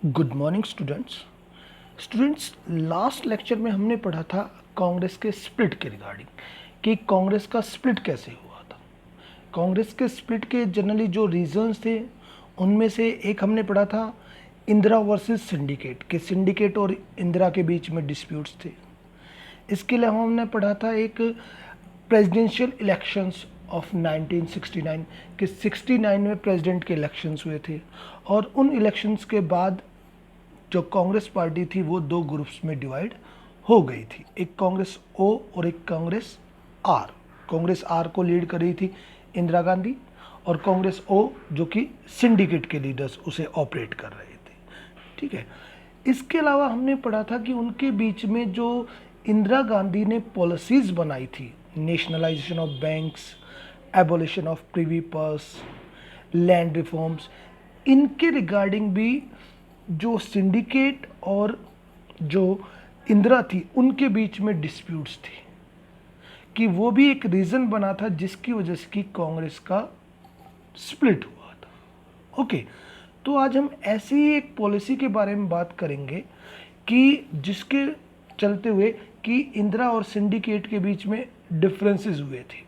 Good morning students last lecture में हमने पढ़ा था कांग्रेस के स्प्लिट के रिगार्डिंग कि कांग्रेस का स्प्लिट कैसे हुआ था। कांग्रेस के स्प्लिट के जनरली जो रीजंस थे उनमें से एक हमने पढ़ा था इंदिरा वर्सेस सिंडिकेट कि सिंडिकेट और इंदिरा के बीच में डिस्प्यूट्स थे। इसके अलावा हमने पढ़ा था एक प्रेसिडेंशियल इलेक्शंस ऑफ 1969 कि 69 में प्रेसिडेंट के इलेक्शंस हुए थे और उन इलेक्शंस के बाद जो कांग्रेस पार्टी थी वो दो ग्रुप्स में डिवाइड हो गई थी, एक कांग्रेस ओ और एक कांग्रेस आर। कांग्रेस आर को लीड कर रही थी इंदिरा गांधी और कांग्रेस ओ जो कि सिंडिकेट के लीडर्स उसे ऑपरेट कर रहे थे। ठीक है, इसके अलावा हमने पढ़ा था कि उनके बीच में जो इंदिरा गांधी ने पॉलिसीज बनाई थी, nationalization of banks, abolition of privy purse, land reforms, इनके रिगार्डिंग भी जो सिंडिकेट और जो इंदिरा थी उनके बीच में डिस्प्यूट्स थी कि वो भी एक रीज़न बना था जिसकी वजह से कि कांग्रेस का स्प्लिट हुआ था। ओके, तो आज हम ऐसी एक पॉलिसी के बारे में बात करेंगे कि जिसके चलते हुए कि इंदिरा और सिंडिकेट के बीच में डिफरेंसेस हुए थे,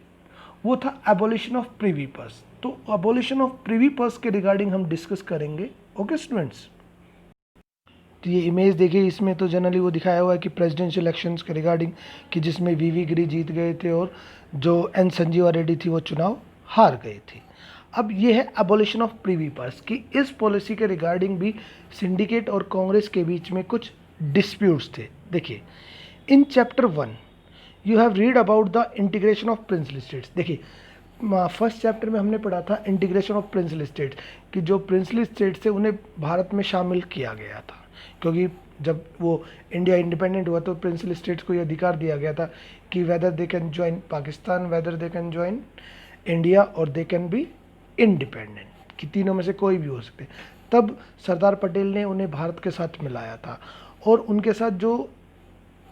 वो था एबोलिशन ऑफ प्रिवी पर्स। तो एबोलिशन ऑफ प्रिवी पर्स के रिगार्डिंग हम डिस्कस करेंगे। ओके स्टूडेंट्स, तो ये इमेज देखिए, इसमें तो जनरली वो दिखाया हुआ है कि प्रेसिडेंशियल इलेक्शंस के रिगार्डिंग कि जिसमें वीवी गिरी जीत गए थे और जो एन संजीवा रेड्डी थी वो चुनाव हार गए थे। अब ये है एबोलिशन ऑफ प्रिवी पर्स कि इस पॉलिसी के रिगार्डिंग भी सिंडिकेट और कांग्रेस के बीच में कुछ डिस्प्यूट्स थे। देखिए, in chapter 1 you have read about the integration of princely states. देखिए, फर्स्ट चैप्टर में हमने पढ़ा था इंटीग्रेशन ऑफ प्रिंसली स्टेट्स कि जो प्रिंसली स्टेट्स थे उन्हें भारत में शामिल किया गया था, क्योंकि जब वो इंडिया इंडिपेंडेंट हुआ तो प्रिंसली स्टेट्स को ये अधिकार दिया गया था कि whether they can join Pakistan, whether they can join India और दे कैन बी इंडिपेंडेंट, कि तीनों में से कोई भी हो सकते। तब सरदार पटेल ने उन्हें भारत के साथ मिलाया था और उनके साथ जो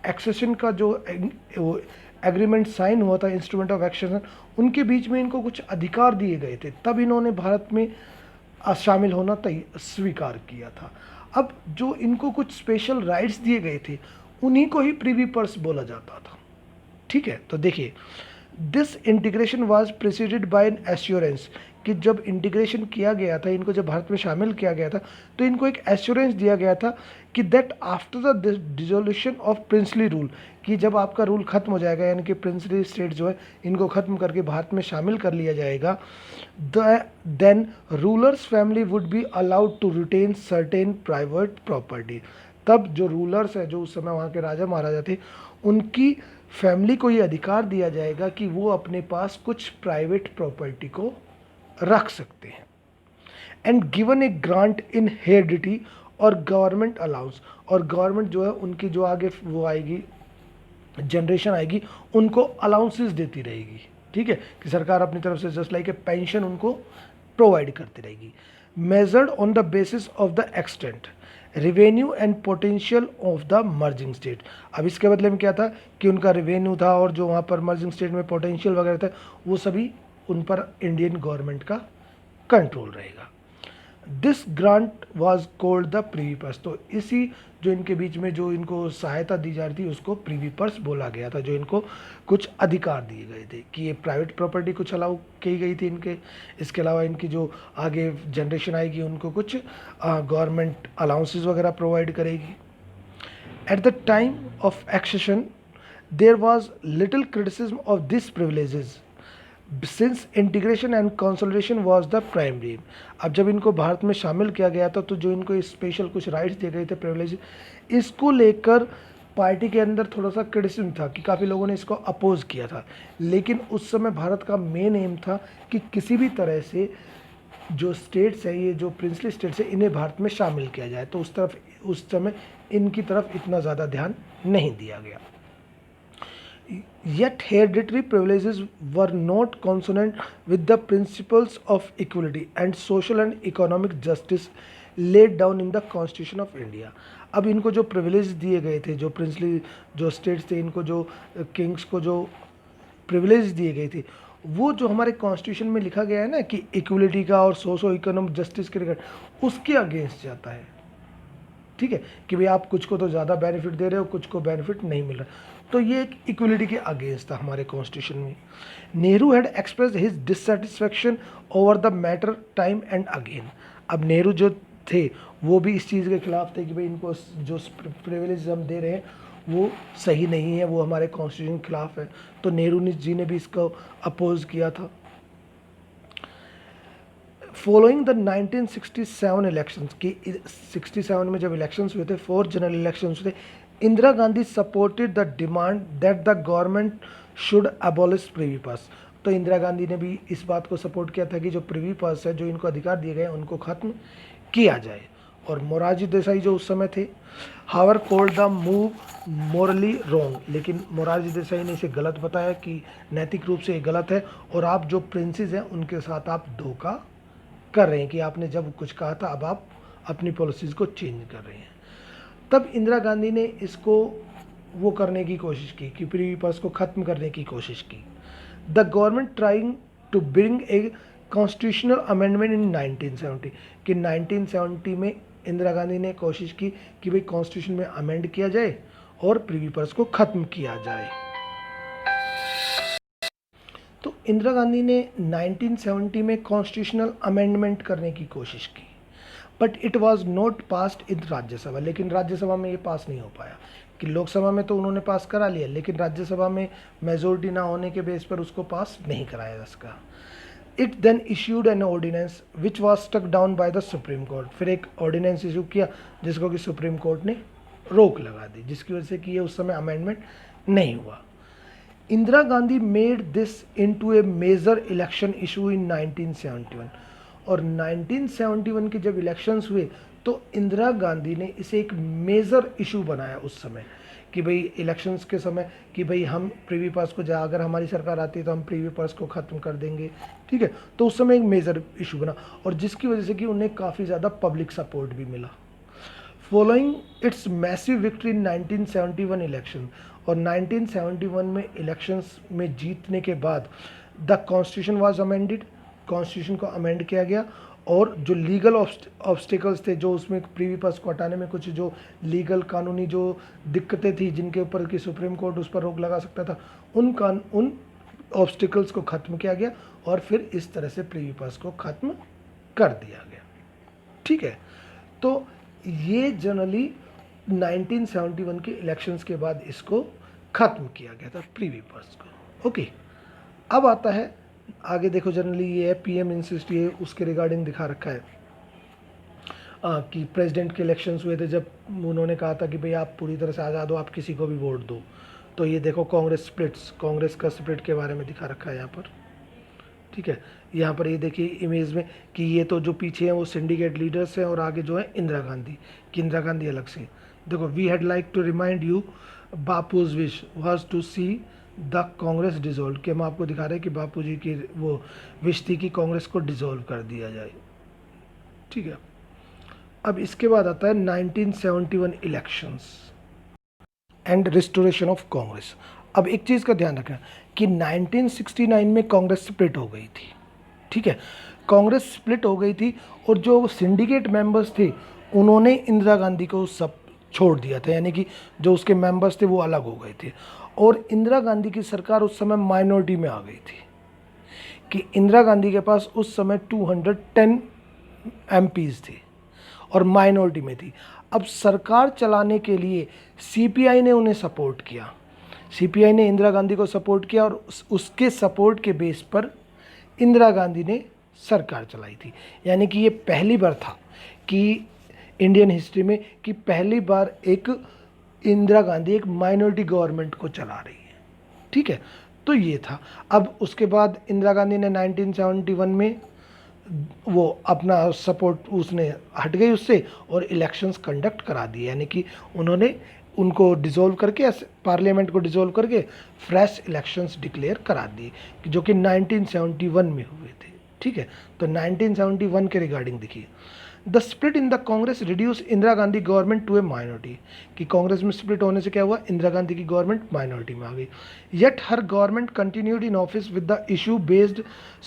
एक्सेशन का जो एग्रीमेंट साइन हुआ था, इंस्ट्रूमेंट ऑफ एक्सेशन, उनके बीच में इनको कुछ अधिकार दिए गए थे, तब इन्होंने भारत में शामिल होना स्वीकार किया था। अब जो इनको कुछ स्पेशल राइट्स दिए गए थे उन्हीं को ही प्रिवी पर्स बोला जाता था। ठीक है, तो देखिए, this integration was preceded by an assurance कि जब इंटीग्रेशन किया गया था, इनको जब भारत में शामिल किया गया था तो इनको एक एश्योरेंस दिया गया था कि that after the dissolution of princely rule, कि जब आपका रूल खत्म हो जाएगा, यानी कि प्रिंसली स्टेट जो है इनको खत्म करके भारत में शामिल कर लिया जाएगा, then rulers family would be allowed to retain certain private property. तब जो रूलर्स है, जो उस समय वहाँ के राजा महाराजा थे, उनकी फैमिली को ये अधिकार दिया जाएगा कि वो अपने पास कुछ प्राइवेट प्रॉपर्टी को रख सकते हैं। And given A grant in heredity और गवर्नमेंट अलाउंस, और गवर्नमेंट जो है उनकी जो आगे वो आएगी जनरेशन आएगी उनको अलाउंसेस देती रहेगी। ठीक है, कि सरकार अपनी तरफ से जस्ट लाइक ए पेंशन उनको प्रोवाइड करती रहेगी। Measured on the basis of the extent revenue and potential of the merging state. अब इसके बदले में क्या था कि उनका रेवेन्यू था और जो वहाँ पर मर्जिंग स्टेट में पोटेंशियल वगैरह था वो सभी उन पर इंडियन गवर्नमेंट का कंट्रोल रहेगा। This grant was called the privy purse. तो इसी जो इनके बीच में जो इनको सहायता दी जा रही थी उसको प्रिवी पर्स बोला गया था, जो इनको कुछ अधिकार दिए गए थे कि ये प्राइवेट प्रॉपर्टी कुछ अलाउ की गई थी इनके। इसके अलावा इनकी जो आगे जनरेशन आएगी उनको कुछ गवर्नमेंट अलाउंसेस वगैरह प्रोवाइड करेगी। At the time of accession there was little criticism of this privileges since integration and consolidation was the primary aim. अब जब इनको भारत में शामिल किया गया था तो जो इनको स्पेशल कुछ राइट्स दिए गए थे, प्रिविलेज, इसको लेकर पार्टी के अंदर थोड़ा सा क्रिटिसिज्म था कि काफ़ी लोगों ने इसको अपोज किया था। लेकिन उस समय भारत का मेन एम था कि किसी भी तरह से जो स्टेट्स हैं, ये जो प्रिंसली स्टेट्स हैं, इन्हें भारत में शामिल किया जाए। तो उस समय इनकी तरफ इतना ज़्यादा ध्यान नहीं दिया गया। Yet hereditary privileges were not consonant with the principles of equality and social and economic justice laid down in the Constitution of India. अब इनको जो प्रिविलेज दिए गए थे, जो प्रिंसली जो स्टेट्स थे, इनको जो किंग्स को जो प्रिविलेज दिए गए थे, वो जो हमारे कॉन्स्टिट्यूशन में लिखा गया है ना कि इक्वलिटी का और सोशो इकोनॉमिक जस्टिस के रिगार्ड, उसके अगेंस्ट जाता है। ठीक है, कि भाई आप कुछ को तो ज़्यादा बेनिफिट दे रहे हो, कुछ को बेनिफिट नहीं मिल रहा, तो ये एक इक्वलिटी के अगेंस्ट था हमारे कॉन्स्टिट्यूशन में। Nehru had express his dissatisfaction over the matter time and again. अब नेहरू जो थे वो भी इस चीज़ के खिलाफ थे कि भाई इनको जो प्रिविलेज हम दे रहे हैं वो सही नहीं है, वो हमारे कॉन्स्टिट्यूशन के खिलाफ है, तो नेहरू जी ने भी इसको अपोज किया था। फॉलोइंग द 1967 इलेक्शंस की 67 में जब इलेक्शंस हुए थे, 4 जनरल इलेक्शंस हुए थे, Indira Gandhi supported the demand that the government should abolish privy purse. तो इंदिरा गांधी ने भी इस बात को सपोर्ट किया था कि जो प्रिवी पास है, जो इनको अधिकार दिए गए उनको ख़त्म किया जाए। और मोरारजी देसाई जो उस समय थे, हावर कोल्ड द मूव मोरली रोंग, लेकिन मोरारजी देसाई ने इसे गलत बताया कि नैतिक रूप से ये गलत है और आप जो प्रिंसेस हैं उनके साथ आप धोखा कर रहे हैं, कि आपने जब कुछ कहा था अब आप अपनी पॉलिसीज़ को चेंज कर रहे हैं। तब इंदिरा गांधी ने इसको वो करने की कोशिश की कि प्रिवी पास को ख़त्म करने की कोशिश की। The government trying to bring a constitutional amendment in 1970, कि 1970 में इंदिरा गांधी ने कोशिश की कि भाई कॉन्स्टिट्यूशन में अमेंड किया जाए और प्रिवी पर्स को ख़त्म किया जाए। तो इंदिरा गांधी ने 1970 में कॉन्स्टिट्यूशनल अमेंडमेंट करने की कोशिश की, but it was not passed in Rajya Sabha, लेकिन राज्यसभा में ये पास नहीं हो पाया। कि लोकसभा में तो उन्होंने पास करा लिया, लेकिन राज्यसभा में मेजोरिटी ना होने के बेस पर उसको पास नहीं कराया इसका। It then issued an ordinance which was stuck down by the supreme court, फिर एक ऑर्डिनेंस इशू किया जिसको कि सुप्रीम कोर्ट ने रोक लगा दी, जिसकी वजह से कि ये उस समय अमेंडमेंट नहीं हुआ। Indira Gandhi made this into a major election issue in 1971, और 1971 के जब इलेक्शंस हुए तो इंदिरा गांधी ने इसे एक मेजर इशू बनाया उस समय, कि भाई इलेक्शंस के समय कि भाई हम प्रीवी पास को अगर हमारी सरकार आती है तो हम प्रीवी पास को ख़त्म कर देंगे, ठीक है। तो उस समय एक मेजर इशू बना और जिसकी वजह से कि उन्हें काफ़ी ज़्यादा पब्लिक सपोर्ट भी मिला। Following it's massive victory in 1971 election, और 1971 में इलेक्शंस में जीतने के बाद the constitution was amended, constitution को अमेंड किया गया, और जो लीगल ऑब्स्टिकल्स थे, जो उसमें प्रीवी पास को हटाने में कुछ जो लीगल कानूनी जो दिक्कतें थी जिनके ऊपर कि सुप्रीम कोर्ट उस पर रोक लगा सकता था, उन ऑब्स्टिकल्स को ख़त्म किया गया और फिर इस तरह से प्रीवी पास को ख़त्म कर दिया गया, ठीक है। तो ये जनरली 1971 के इलेक्शंस के बाद इसको ख़त्म किया गया था प्रीवी पास को, ओके। अब आता है आगे, देखो जनरली ये है पीएम इंसिस्ट, ये उसके रिगार्डिंग दिखा रखा है कि प्रेसिडेंट के इलेक्शंस हुए थे जब उन्होंने कहा था कि भाई आप पूरी तरह से आज़ाद हो, आप किसी को भी वोट दो। तो ये देखो कांग्रेस स्प्लिट्स, कांग्रेस का स्प्लिट के बारे में दिखा रखा है यहाँ पर, ठीक है। यहाँ पर ये देखिए इमेज में कि ये तो जो पीछे हैं वो सिंडिकेट लीडर्स हैं और आगे जो है इंदिरा गांधी, कि इंदिरा गांधी अलग से। देखो, we had like to remind you Bapu's wish was to see the Congress dissolve, कि हम आपको दिखा रहे हैं कि बापू जी की वो विश थी कि कांग्रेस को डिजोल्व कर दिया जाए, ठीक है। अब इसके बाद आता है 1971 elections and restoration of Congress. अब एक चीज़ का ध्यान रखना कि 1969 में कांग्रेस स्प्लिट हो गई थी, ठीक है। कांग्रेस स्प्लिट हो गई थी और जो सिंडिकेट मेंबर्स थे उन्होंने इंदिरा गांधी को सब छोड़ दिया था, यानी कि जो उसके मेंबर्स थे वो अलग हो गए थे और इंदिरा गांधी की सरकार उस समय माइनॉरिटी में आ गई थी, कि इंदिरा गांधी के पास उस समय 210 एमपीज़ थे और माइनॉरिटी में थी। अब सरकार चलाने के लिए सीपीआई ने उन्हें सपोर्ट किया, सीपीआई ने इंदिरा गांधी को सपोर्ट किया और उसके सपोर्ट के बेस पर इंदिरा गांधी ने सरकार चलाई थी। यानी कि ये पहली बार था कि इंडियन हिस्ट्री में कि पहली बार एक इंदिरा गांधी एक माइनॉरिटी गवर्नमेंट को चला रही है, ठीक है। तो ये था। अब उसके बाद इंदिरा गांधी ने 1971 में वो अपना सपोर्ट उसने हट गई उससे और इलेक्शंस कंडक्ट करा दिए, यानी कि उन्होंने उनको डिसॉल्व करके पार्लियामेंट को डिसॉल्व करके फ्रेश इलेक्शंस डिक्लेयर करा दिए, जो कि 1971 में हुए थे, ठीक है। तो 1971 के रिगार्डिंग देखिए, the split in the Congress reduce Indira Gandhi government to a minority, कि कांग्रेस में स्प्लिट होने से क्या हुआ, इंदिरा गांधी की गवर्नमेंट माइनॉरिटी में आ गई. Yet her government continued in office with the issue based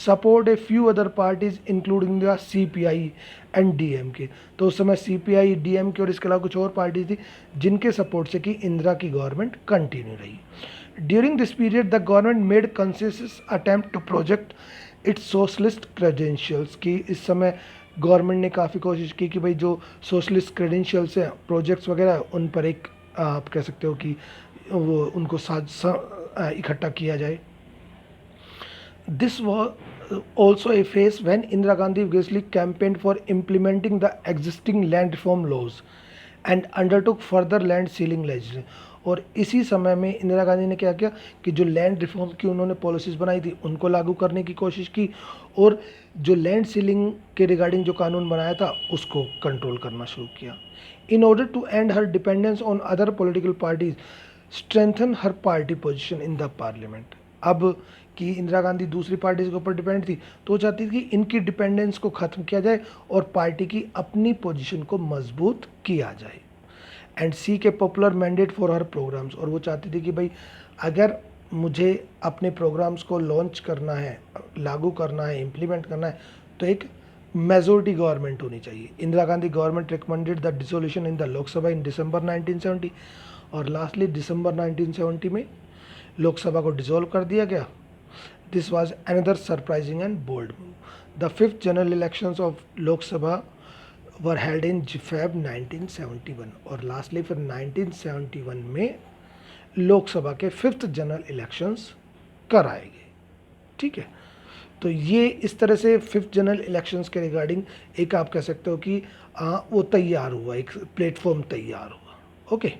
support a few other parties including the CPI and DMK. तो उस समय CPI, DMK और इसके अलावा कुछ और पार्टी थी जिनके सपोर्ट से कि इंदिरा की गवर्नमेंट कंटिन्यू रही. During this period the government made consistent attempt to project its socialist credentials, की इस समय गवर्नमेंट ने काफ़ी कोशिश की कि भाई जो सोशलिस्ट क्रेडेंशियल्स हैं, प्रोजेक्ट्स वगैरह, उन पर एक आप कह सकते हो कि वो उनको इकट्ठा किया जाए. This was also a face when Indira Gandhi vigorously campaigned for implementing the existing land reform laws and undertook further land sealing legislation. और इसी समय में इंदिरा गांधी ने क्या किया कि जो लैंड रिफॉर्म की उन्होंने पॉलिसीज़ बनाई थी उनको लागू करने की कोशिश की, और जो लैंड सीलिंग के रिगार्डिंग जो कानून बनाया था उसको कंट्रोल करना शुरू किया. In order to end her dependence on other political parties, strengthen her party position in the parliament. अब कि इंदिरा गांधी दूसरी पार्टीज के ऊपर डिपेंड थी तो वो चाहती थी कि इनकी डिपेंडेंस को ख़त्म किया जाए और पार्टी की अपनी पोजीशन को मजबूत किया जाए. And seek popular mandate for her programmes, और वो चाहती थी कि भाई अगर मुझे अपने प्रोग्राम्स को लॉन्च करना है, लागू करना है, इम्प्लीमेंट करना है, तो एक मेजोरिटी गवर्नमेंट होनी चाहिए. Indira Gandhi government recommended the dissolution in the Lok Sabha in December 1970, और लास्टली दिसंबर 1970 में लोकसभा को डिसॉल्व कर दिया गया. This was another surprising and bold move. The fifth general elections of Lok Sabha were held in Feb 1971, और लास्टली फिर 1971 में लोकसभा के फिफ्थ जनरल इलेक्शंस कराए गए. ठीक है, तो ये इस तरह से फिफ्थ जनरल इलेक्शंस के रिगार्डिंग एक आप कह सकते हो कि वो तैयार हुआ, एक प्लेटफॉर्म तैयार हुआ. ओके.